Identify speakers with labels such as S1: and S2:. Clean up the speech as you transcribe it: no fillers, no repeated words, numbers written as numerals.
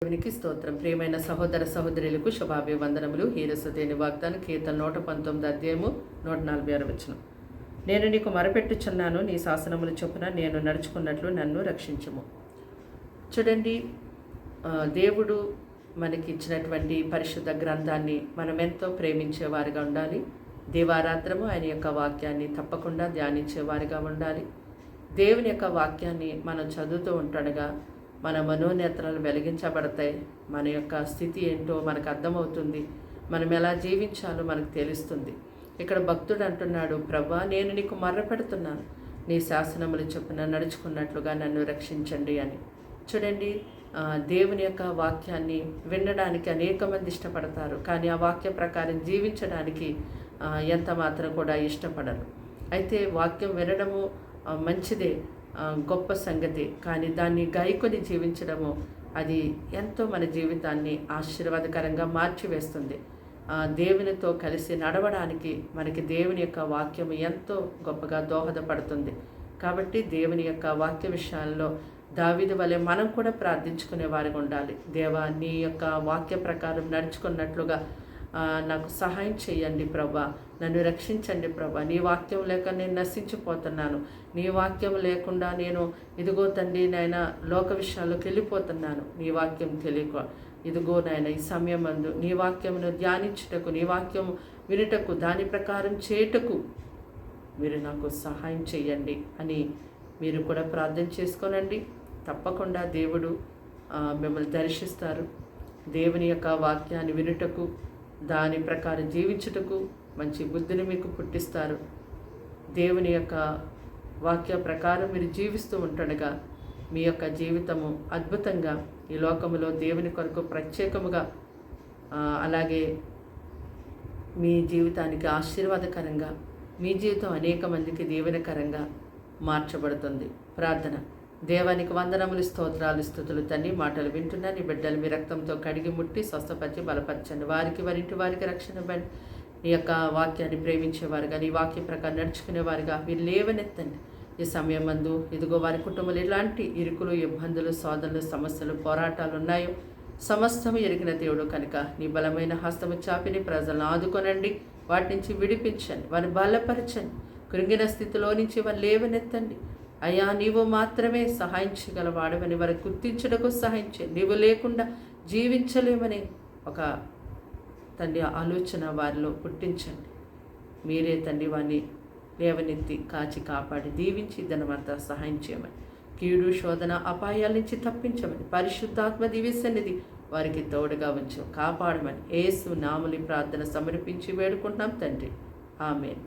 S1: దేవునికి స్తోత్రం. ప్రియమైన సహోదర సహోదరులకు శుభాభివందనములు. హీరసుదేని వాగ్దానం కీర్తన 119 అధ్యాయము 146 వచనం. నేను నీకు మొరపెట్టుచున్నాను, నీ శాసనములు చొప్పున నేను నడుచుకున్నట్లు నన్ను రక్షించుము. చూడండి, దేవుడు మనకి ఇచ్చినటువంటి పరిశుద్ధ గ్రంథాన్ని మనం ఎంతో ప్రేమించేవారిగా ఉండాలి. దేవారాత్రము ఆయన యొక్క వాక్యాన్ని తప్పకుండా ధ్యానించేవారిగా ఉండాలి. దేవుని యొక్క వాక్యాన్ని మనం చదువుతూ ఉంటుండగా మన మనోనేత్రాలు వెలిగించబడతాయి. మన యొక్క స్థితి ఏంటో మనకు అర్థమవుతుంది. మనం ఎలా జీవించాలో మనకు తెలుస్తుంది. ఇక్కడ భక్తుడు అంటున్నాడు, ప్రభువా, నేను నీకు మొర్రపెడుతున్నాను, నీ శాసనములు చొప్పున నడుచుకున్నట్లుగా నన్ను రక్షించండి అని. చూడండి, దేవుని యొక్క వాక్యాన్ని వినడానికి అనేక మంది ఇష్టపడతారు, కానీ ఆ వాక్య ప్రకారం జీవించడానికి ఎంత మాత్రం కూడా ఇష్టపడరు. అయితే వాక్యం వినడము మంచిదే, గొప్ప సంగతి. కానీ దాన్ని గాయకొని జీవించడము అది ఎంతో మన జీవితాన్ని ఆశీర్వాదకరంగా మార్చివేస్తుంది. దేవునితో కలిసి నడవడానికి మనకి దేవుని యొక్క వాక్యం ఎంతో గొప్పగా దోహదపడుతుంది. కాబట్టి దేవుని యొక్క వాక్య విషయాల్లో దావీదు వలె మనం కూడా ప్రార్థించుకునే వారిగా ఉండాలి. దేవా, నీ యొక్క వాక్య ప్రకారం నడుచుకున్నట్లుగా నాకు సహాయం చేయండి ప్రభా, నన్ను రక్షించండి ప్రభా. నీ వాక్యం లేక నేను నశించిపోతున్నాను. నీ వాక్యం లేకుండా నేను ఇదిగో తండ్రి నాయన లోక విషయాల్లోకి వెళ్ళిపోతున్నాను. నీ వాక్యం తెలియక ఇదిగో నాయన ఈ సమయం అందు నీ వాక్యమును ధ్యానించుటకు, నీ వాక్యం వినుటకు, దాని ప్రకారం చేయుటకు మీరు నాకు సహాయం చేయండి అని మీరు కూడా ప్రార్థన చేసుకోనండి. తప్పకుండా దేవుడు మిమ్మల్ని దర్శిస్తారు. దేవుని యొక్క వాక్యాన్ని వినుటకు, దాని ప్రకారం జీవించుటకు మంచి బుద్ధిని మీకు పుట్టిస్తారు. దేవుని యొక్క వాక్య ప్రకారం మీరు జీవిస్తూ ఉంటుండగా మీ యొక్క జీవితము అద్భుతంగా ఈ లోకములో దేవుని కొరకు ప్రత్యేకముగా, అలాగే మీ జీవితానికి ఆశీర్వాదకరంగా, మీ జీవితం అనేక మందికి దీవెనకరంగా మార్చబడుతుంది. ప్రార్థన. దేవానికి వందనములు, స్తోత్రాలు, స్తుతులు తండ్రి. మాటలు వింటున్నా నీ బిడ్డలు మీ రక్తంతో కడిగి ముట్టి స్వస్థపరిచి బలపరచండి. వారికి వారింటి వారికి రక్షణ ఇవ్వండి. నీ యొక్క వాక్యాన్ని ప్రేమించేవారుగా, నీ వాక్య ప్రకారం నడుచుకునేవారుగా మీరు లేవనెత్తండి. ఈ సమయం మందు ఇదిగో వారి కుటుంబంలో ఎలాంటి ఇరుకులు, ఇబ్బందులు, శోధనలు, సమస్యలు, పోరాటాలు ఉన్నాయో సమస్తము ఎరిగిన దేవుడు కనుక నీ బలమైన హస్తము చాపిని ప్రజలను ఆదుకొనండి. వాటి నుంచి విడిపించండి, వారిని బలపరచండి. కృంగిన స్థితిలో నుంచి వారు లేవనెత్తండి. అయ్యా, నీవు మాత్రమే సహాయం చేయగలవాడవని వారు గుర్తించడకు సహాయం చేయండి. నీవు లేకుండా జీవించలేమని ఒక తండ్రి ఆలోచన వారిలో పుట్టించండి. మీరే తండ్రి వారిని లేవనెత్తి కాచి కాపాడి దీవించి ధనమంతా సహాయం చేయమని, కీడు శోధన అపాయాల నుంచి తప్పించమని, పరిశుద్ధాత్మ దివ్య సన్నిధి వారికి తోడుగా ఉంచు కాపాడమని యేసు నామములో ప్రార్థన సమర్పించి వేడుకుంటున్నాం తండ్రి. ఆమేన్.